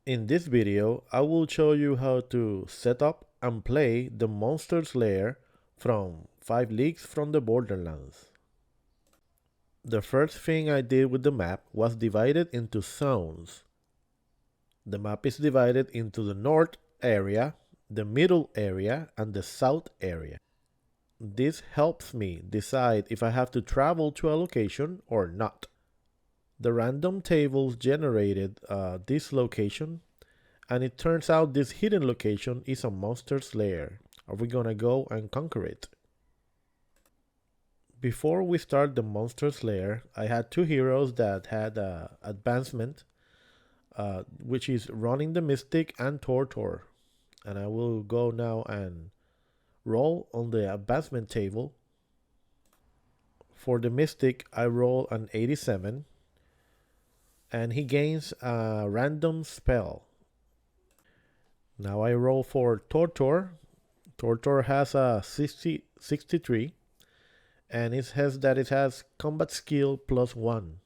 In this video, I will show you how to set up and play the Monster Lair from 5 Leagues from the Borderlands. The first thing I did with the map was divide it into zones. The map is divided into the north area, the middle area, and the south area. This helps me decide if I have to travel to a location or not. The random tables generated this location, and it turns out this hidden location is a monster's lair. Are we gonna go and conquer it? Before we start the monster's lair, I had two heroes that had advancement, which is running the mystic and Tortor. And I will go now and roll on the advancement table. For the mystic, I roll an 87, and he gains a random spell. Now I roll for Tortor. Tortor has a 63, and it says that it has combat skill +1.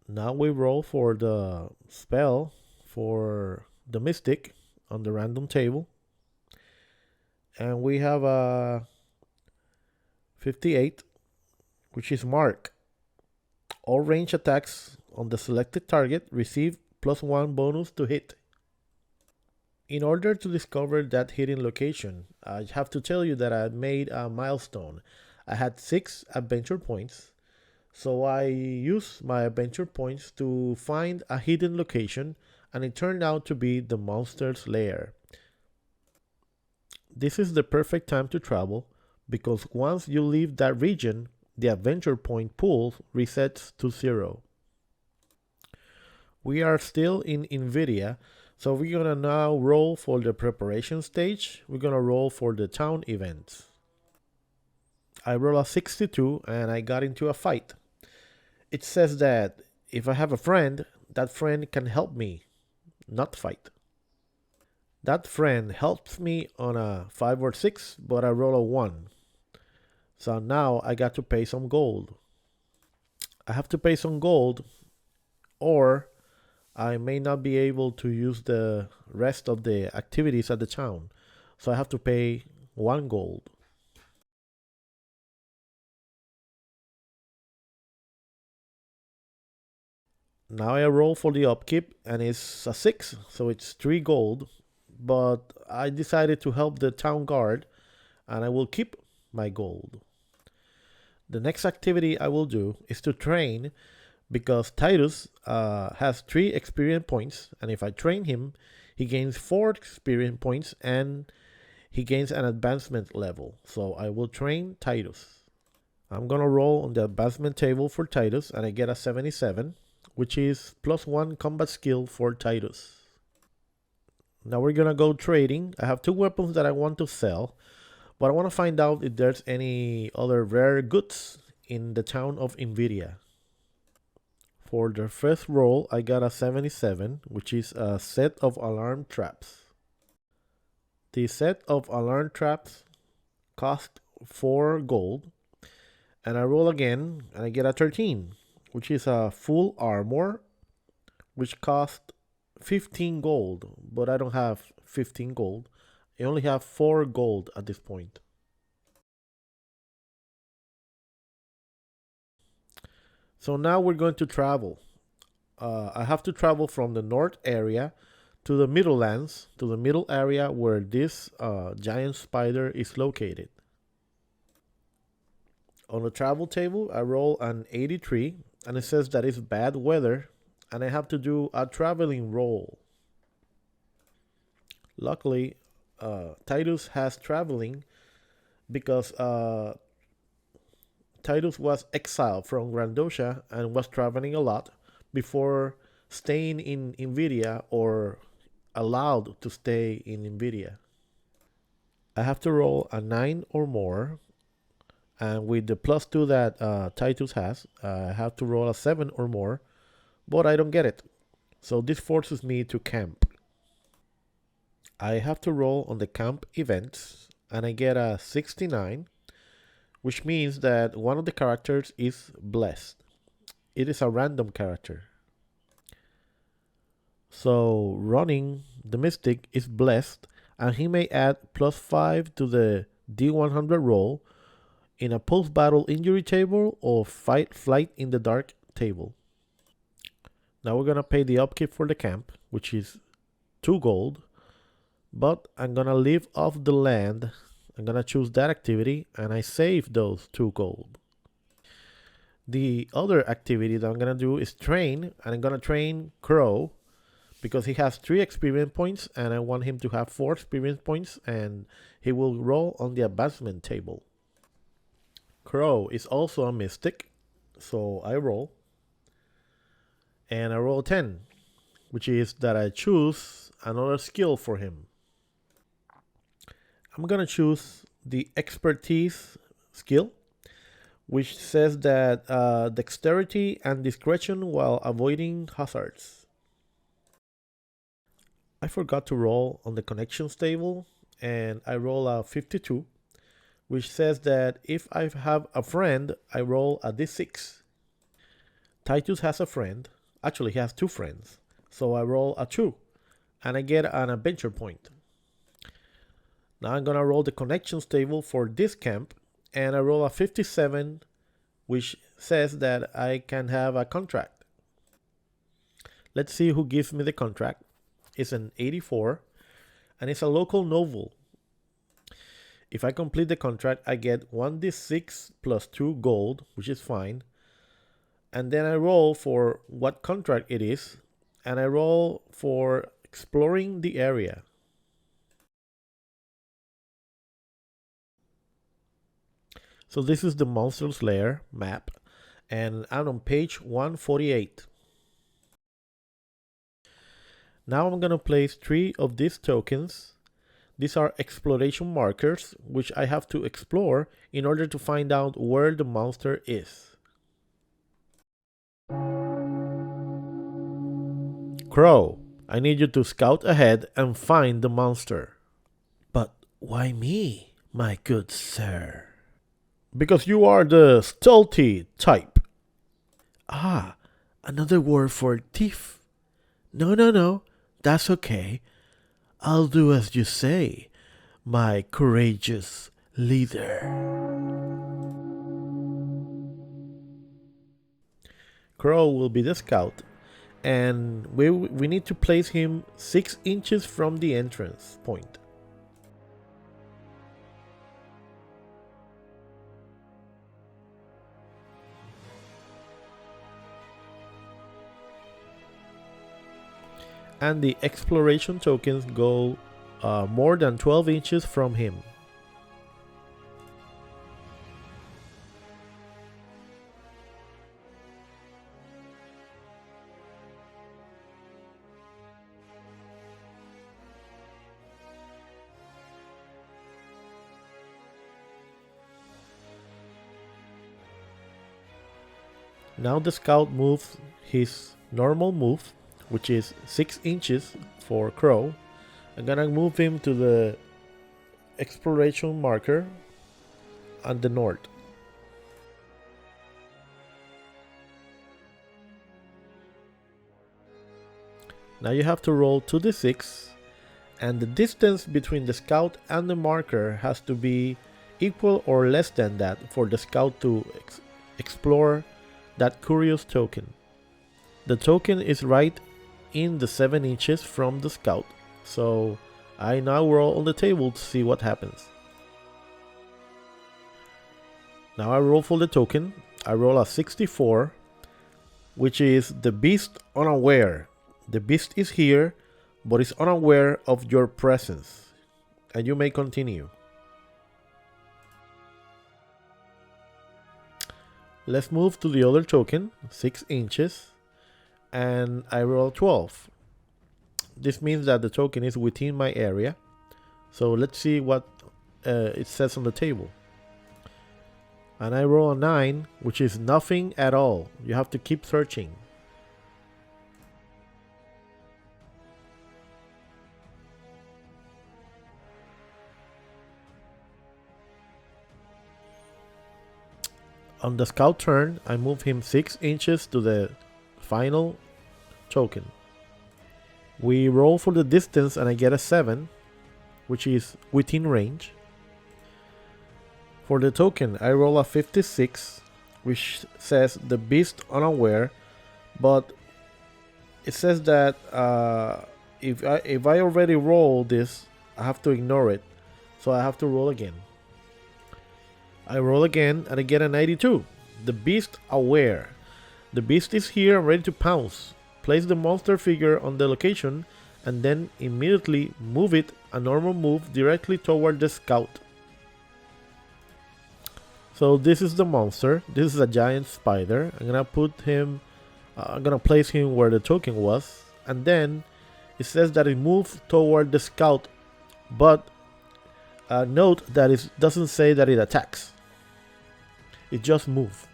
Now we roll for the spell for the mystic on the random table, and we have a 58, which is mark. All range attacks on the selected target receive +1 bonus to hit. In order to discover that hidden location, I have to tell you that I made a milestone. I had 6 adventure points, so I used my adventure points to find a hidden location, and it turned out to be the Monster's Lair. This is the perfect time to travel, because once you leave that region, the adventure point pool resets to 0. We are still in NVIDIA, so we're gonna now roll for the preparation stage. We're gonna roll for the town events. I roll a 62 and I got into a fight. It says that if I have a friend, that friend can help me, not fight. That friend helps me on a 5 or 6, but I roll a 1. So now I got to pay some gold. I have to pay some gold, or I may not be able to use the rest of the activities at the town. So I have to pay 1 gold. Now I roll for the upkeep, and it's a 6, so it's 3 gold. But I decided to help the town guard, and I will keep my gold. The next activity I will do is to train, because Titus has 3 experience points, and if I train him, he gains 4 experience points and he gains an advancement level. So I will train Titus. I'm gonna roll on the advancement table for Titus, and I get a 77, which is +1 combat skill for Titus. Now we're gonna go trading. I have 2 weapons that I want to sell, but I want to find out if there's any other rare goods in the town of NVIDIA. For the first roll, I got a 77, which is a set of alarm traps. The set of alarm traps cost 4 gold, and I roll again, and I get a 13, which is a full armor, which cost 15 gold, but I don't have 15 gold. I only have 4 gold at this point. So now we're going to travel. I have to travel from the north area to the Middlelands, to the middle area where this giant spider is located. On the travel table, I roll an 83, and it says that it's bad weather, and I have to do a traveling roll. Luckily, Titus has traveling, because Titus was exiled from Grandosha and was traveling a lot before staying in NVIDIA, or allowed to stay in NVIDIA. I have to roll a 9 or more, and with the +2 that Titus has, I have to roll a 7 or more, but I don't get it. So this forces me to camp. I have to roll on the camp events, and I get a 69, which means that one of the characters is blessed. It is a random character. So running the Mystic is blessed, and he may add +5 to the D100 roll in a post-battle injury table or flight in the dark table. Now we're gonna pay the upkeep for the camp, which is 2 gold, but I'm gonna live off the land. I'm gonna choose that activity, and I save those 2 gold. The other activity that I'm gonna do is train, and I'm gonna train Crow because he has 3 experience points, and I want him to have 4 experience points, and he will roll on the advancement table. Crow is also a mystic, so I roll, and I roll 10, which is that I choose another skill for him. I'm gonna choose the expertise skill, which says that dexterity and discretion while avoiding hazards. I forgot to roll on the connections table, and I roll a 52, which says that if I have a friend, I roll a d6. Titus has a friend. Actually, he has 2 friends. So I roll a 2, and I get an adventure point. Now I'm gonna roll the connections table for this camp, and I roll a 57, which says that I can have a contract. Let's see who gives me the contract. It's an 84, and it's a local novel. If I complete the contract, I get 1d6 plus 2 gold, which is fine. And then I roll for what contract it is, and I roll for exploring the area. So this is the Monster Lair map, and I'm on page 148. Now I'm gonna place 3 of these tokens. These are exploration markers, which I have to explore in order to find out where the monster is. Crow, I need you to scout ahead and find the monster. But why me, my good sir? Because you are the stealthy type. Ah, another word for thief. No, that's okay. I'll do as you say, my courageous leader. Crow will be the scout, and we need to place him 6 inches from the entrance point. And the exploration tokens go more than 12 inches from him. Now the scout moves his normal move, which is 6 inches for Crow. I'm gonna move him to the exploration marker on the north. Now you have to roll 2d6, and the distance between the scout and the marker has to be equal or less than that for the scout to explore that curious token. The token is right in the 7 inches from the scout, so I now roll on the table to see what happens. Now I roll for the token. I roll a 64, which is the beast unaware. The beast is here, but is unaware of your presence, and you may continue. Let's move to the other token, 6 inches, and I roll 12. This means that the token is within my area. So let's see what it says on the table. And I roll a 9, which is nothing at all. You have to keep searching. On the scout turn, I move him 6 inches to the final token. We roll for the distance and I get a 7, which is within range. For the token, I roll a 56, which says the beast unaware, but it says that if I already roll this, I have to ignore it, so I have to roll again. I roll again and I get a 92. The beast aware. The beast is here and ready to pounce. Place the monster figure on the location and then immediately move it a normal move directly toward the scout. So this is the monster. This is a giant spider. I'm gonna put him, I'm gonna place him where the token was, and then it says that it moves toward the scout, but note that it doesn't say that it attacks. It just moves.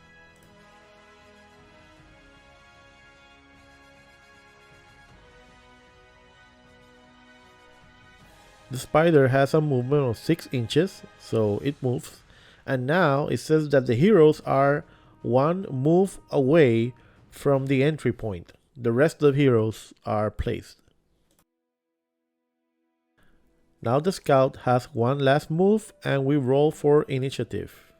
The spider has a movement of 6 inches, so it moves. And now it says that the heroes are 1 move away from the entry point. The rest of the heroes are placed. Now the scout has 1 last move and we roll for initiative.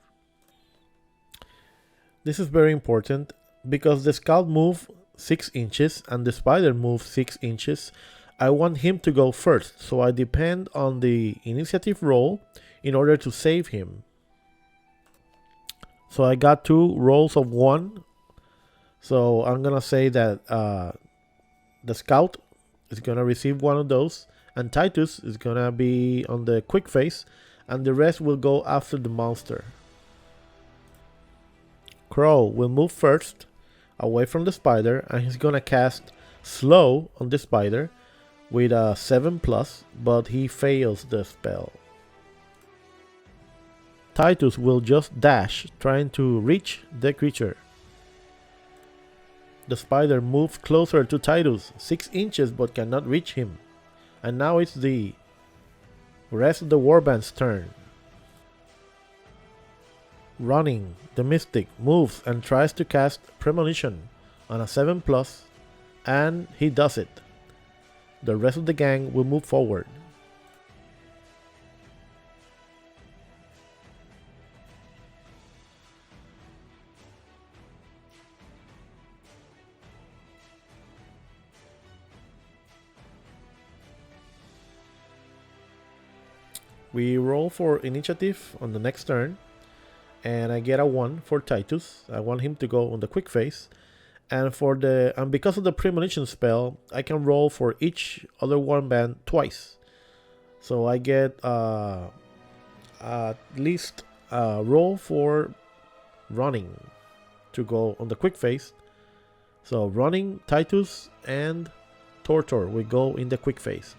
This is very important because the scout moves 6 inches and the spider moves 6 inches. I want him to go first, so I depend on the initiative roll in order to save him. So I got 2 rolls of 1. So I'm gonna say that the scout is gonna receive 1 of those, and Titus is gonna be on the quick phase, and the rest will go after the monster. Crow will move first away from the spider, and he's gonna cast slow on the spider with a 7+, but he fails the spell. Titus will just dash, trying to reach the creature. The spider moves closer to Titus, 6 inches, but cannot reach him. And now it's the rest of the warband's turn. Running, the mystic moves and tries to cast Premonition on a 7+, and he does it. The rest of the gang will move forward. We roll for initiative on the next turn, and I get a 1 for Titus. I want him to go on the quick phase. And because of the premonition spell, I can roll for each other warband twice. So I get at least a roll for running to go on the quick phase. So running, Titus, and Tortor will go in the quick phase.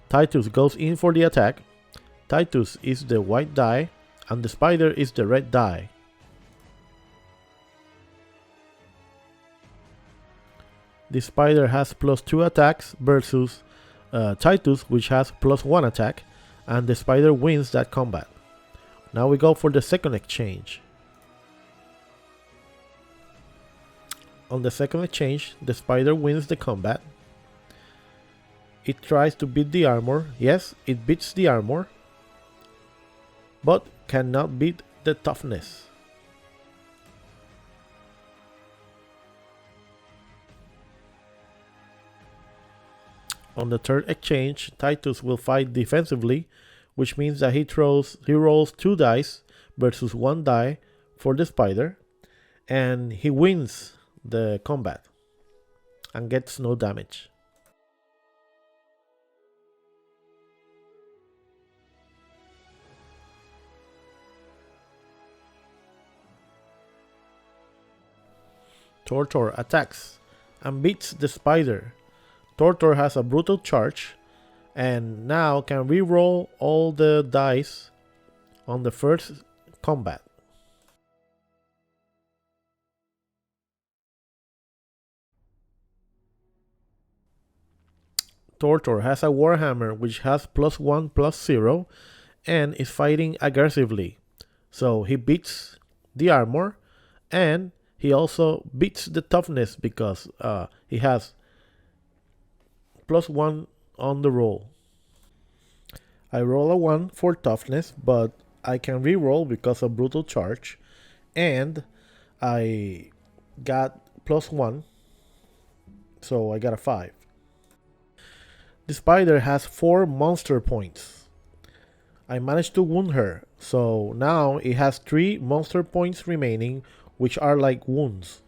Titus goes in for the attack. Titus is the white die, and the spider is the red die. The spider has +2 attacks versus Titus, which has +1 attack, and the spider wins that combat. Now we go for the second exchange. On the second exchange, the spider wins the combat. It tries to beat the armor. Yes, it beats the armor, but cannot beat the toughness. On the third exchange, Titus will fight defensively, which means that he rolls 2 dice versus 1 die for the spider, and he wins the combat and gets no damage. Tortor attacks and beats the spider. Tortor has a brutal charge and now can re-roll all the dice on the first combat. Tortor has a Warhammer which has +1/+0 and is fighting aggressively. So he beats the armor and he also beats the toughness because he has +1 on the roll. I roll a 1 for toughness, but I can re-roll because of brutal charge, and I got +1, so I got a 5. The spider has 4 monster points. I managed to wound her, so now it has 3 monster points remaining, which are like wounds.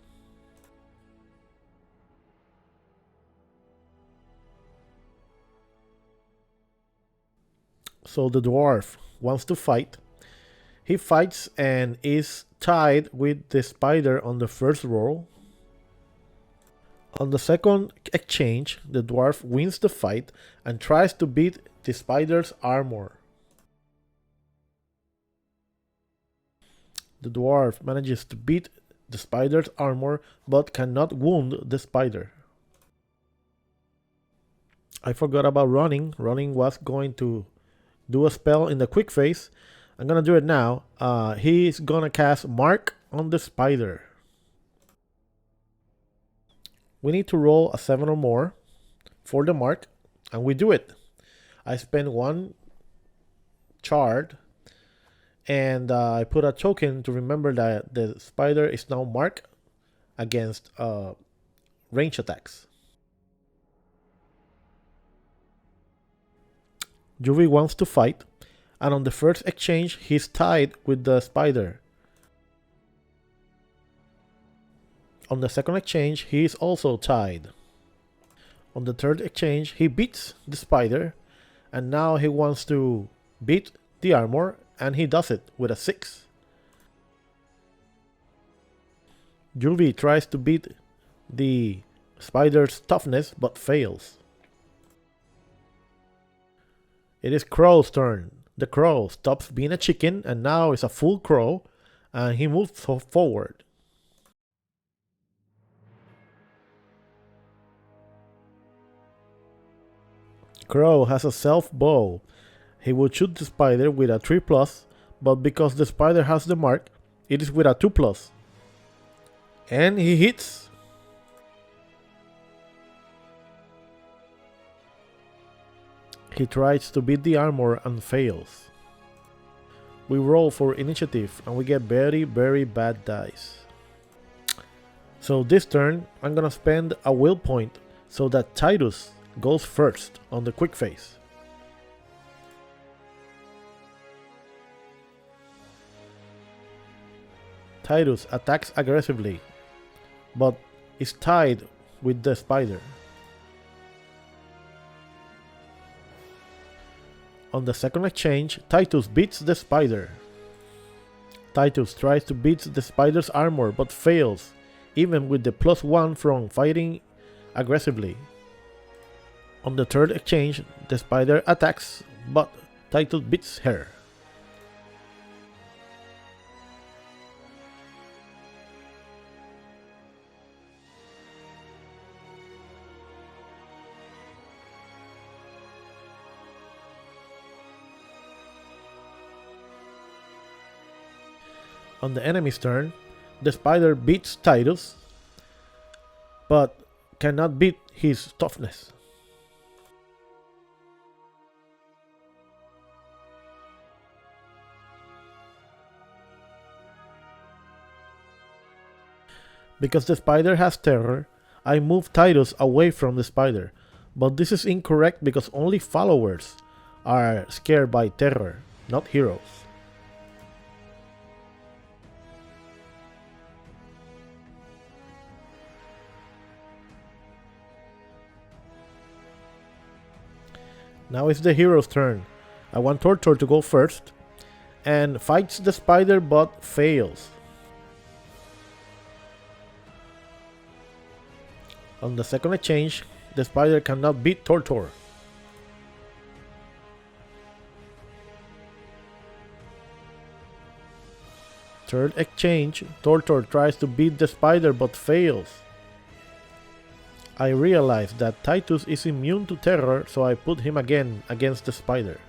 So the dwarf wants to fight. He fights and is tied with the spider on the first roll. On the second exchange, the dwarf wins the fight and tries to beat the spider's armor. The dwarf manages to beat the spider's armor but cannot wound the spider. I forgot about running. Running was going to do a spell in the quick phase. I'm gonna do it now. He's gonna cast Mark on the spider. We need to roll a 7 or more for the mark, and we do it. I spend 1 chard, and I put a token to remember that the spider is now marked against range attacks. Juvi wants to fight, and on the first exchange, he's tied with the spider. On the second exchange, he is also tied. On the third exchange, he beats the spider, and now he wants to beat the armor, and he does it with a 6. Juvi tries to beat the spider's toughness, but fails. It is Crow's turn. The crow stops being a chicken and now is a full crow, and he moves forward. Crow has a self bow. He would shoot the spider with a 3+, but because the spider has the mark, it is with a 2+. And he hits. He tries to beat the armor and fails. We roll for initiative and we get very, very bad dice. So this turn, I'm gonna spend a will point so that Titus goes first on the quick phase. Titus attacks aggressively, but is tied with the spider. On the second exchange, Titus beats the spider. Titus tries to beat the spider's armor but fails, even with the +1 from fighting aggressively. On the third exchange, the spider attacks, but Titus beats her. On the enemy's turn, the spider beats Titus, but cannot beat his toughness. Because the spider has terror, I move Titus away from the spider, but this is incorrect because only followers are scared by terror, not heroes. Now it's the hero's turn. I want Tortor to go first and fights the spider but fails. On the second exchange, the spider cannot beat Tortor. Third exchange, Tortor tries to beat the spider but fails. I realized that Titus is immune to terror, so I put him again against the spider.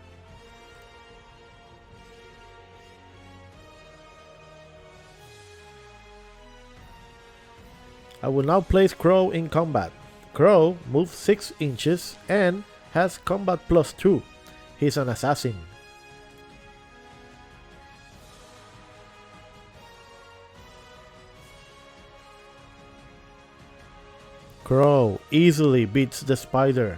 I will now place Crow in combat. Crow moves 6 inches and has combat plus 2. He's an assassin. Crow easily beats the spider.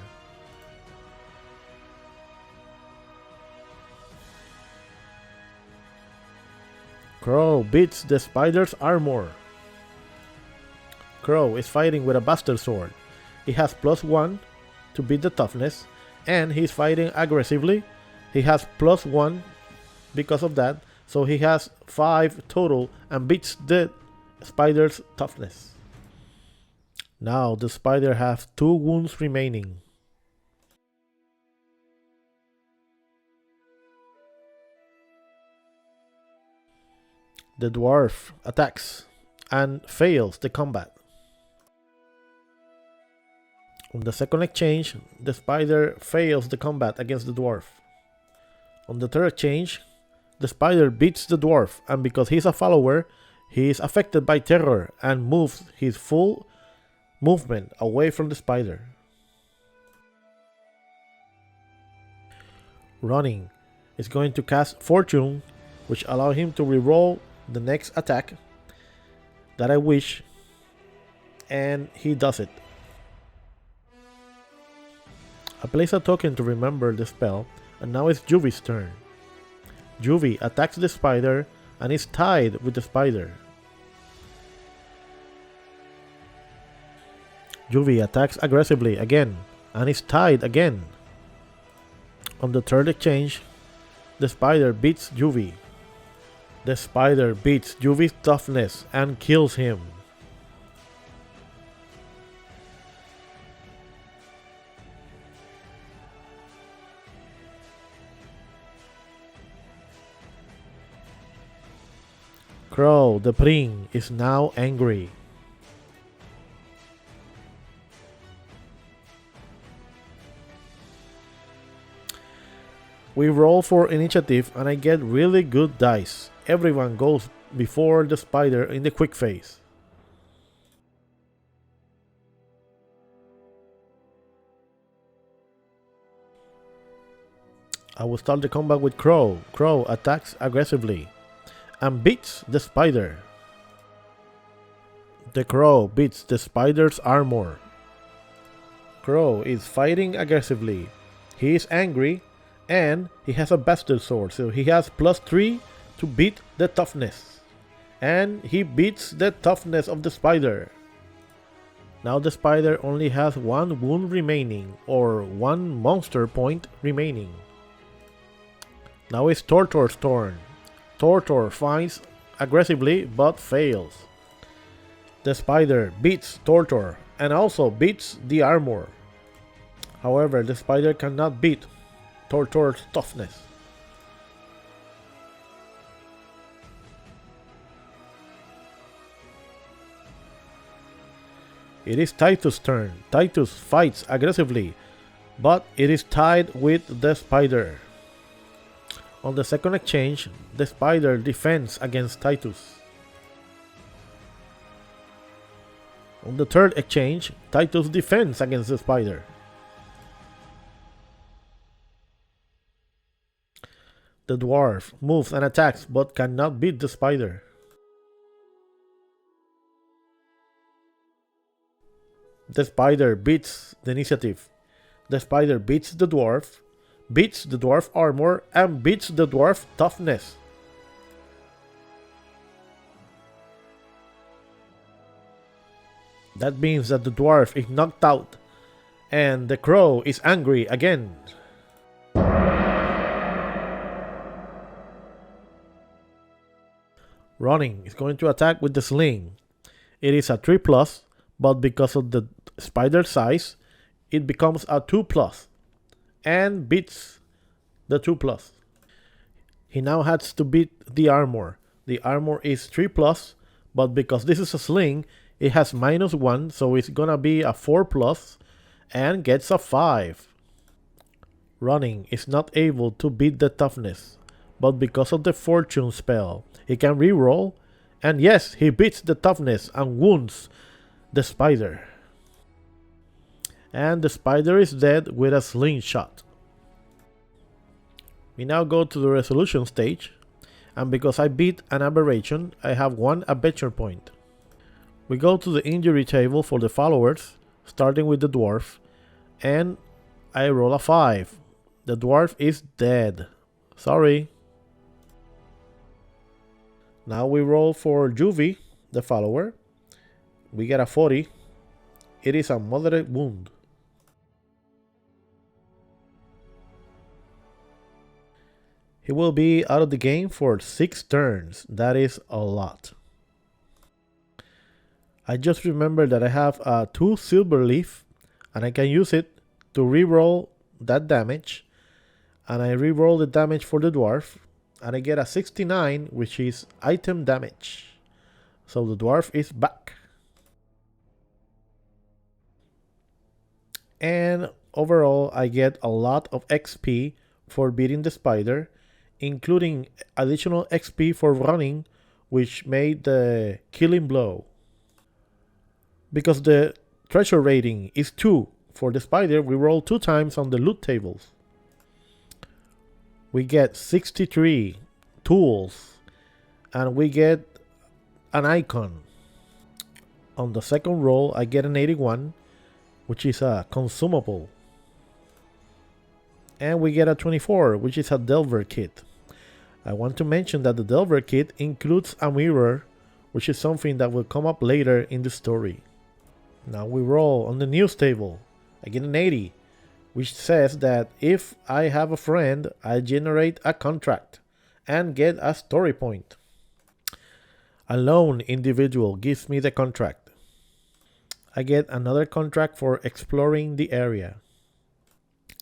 Crow beats the spider's armor. Crow is fighting with a bastard sword. He has plus 1 to beat the toughness, and he's fighting aggressively. He has plus 1 because of that, so he has 5 total and beats the spider's toughness. Now the spider has 2 wounds remaining. The dwarf attacks and fails the combat. On the second exchange, the spider fails the combat against the dwarf. On the third exchange, the spider beats the dwarf, and because he's a follower, he is affected by terror and moves his full movement away from the spider. Running is going to cast Fortune, which allows him to reroll the next attack that I wish, and he does it. I place a token to remember the spell, and now it's Juvy's turn. Juvy attacks the spider and is tied with the spider. Juvy attacks aggressively again and is tied again. On the third exchange, the spider beats Juvy. The spider beats Juvy's toughness and kills him. Crow, the pring, is now angry. We roll for initiative and I get really good dice. Everyone goes before the spider in the quick phase. I will start the combat with Crow. Crow attacks aggressively and beats the spider. The crow beats the spider's armor. Crow is fighting aggressively. He is angry and he has a bastard sword, so he has plus 3 to beat the toughness. And he beats the toughness of the spider. Now the spider only has 1 wound remaining, or 1 monster point remaining. Now it's Tortor's turn. Tortor fights aggressively but fails. The spider beats Tortor and also beats the armor. However, the spider cannot beat Tortor's toughness. It is Titus' turn. Titus fights aggressively, but it is tied with the spider. On the second exchange, the spider defends against Titus. On the third exchange, Titus defends against the spider. The dwarf moves and attacks but cannot beat the spider. The spider beats the initiative. The spider beats the dwarf armor, and beats the dwarf toughness. That means that the dwarf is knocked out, and the crow is angry again. Running is going to attack with the sling. It is a 3+, but because of the spider size, it becomes a 2+. And beats the 2+. He now has to beat the armor. The armor is 3+, but because this is a sling, It has -1, so it's gonna be a 4 plus and gets a 5. Running is not able to beat the toughness, but because of the fortune spell, he can reroll, and yes, he beats the toughness and wounds the spider. And the spider is dead with a slingshot. We now go to the resolution stage, and because I beat an aberration, I have 1 adventure point. We go to the injury table for the followers, starting with the dwarf, and I roll a 5. The dwarf is dead. Sorry. Now we roll for Juvie, the follower. We get a 40. It is a moderate wound. He will be out of the game for 6 turns. That is a lot. I just remember that I have a 2 silver leaf, and I can use it to reroll that damage. And I reroll the damage for the dwarf, and I get a 69, which is item damage. So the dwarf is back. And overall, I get a lot of XP for beating the spider, including additional XP for running, which made the killing blow. Because the treasure rating is 2 for the spider, we roll 2 times on the loot tables. We get 63 tools, and we get an icon. On the second roll, I get an 81, which is a consumable. And we get a 24, which is a Delver kit. I want to mention that the Delver kit includes a mirror, which is something that will come up later in the story. Now we roll on the news table. I get an 80, which says that if I have a friend, I generate a contract and get a story point. A lone individual gives me the contract. I get another contract for exploring the area.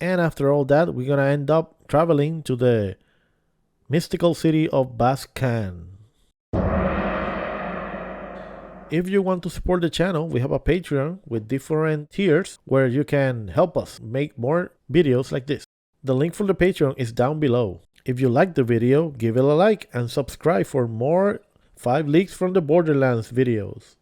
And after all that, we're gonna end up traveling to the mystical city of Bascan. If you want to support the channel, we have a Patreon with different tiers where you can help us make more videos like this. The link for the Patreon is down below. If you like the video, give it a like and subscribe for more 5 leaks from the Borderlands videos.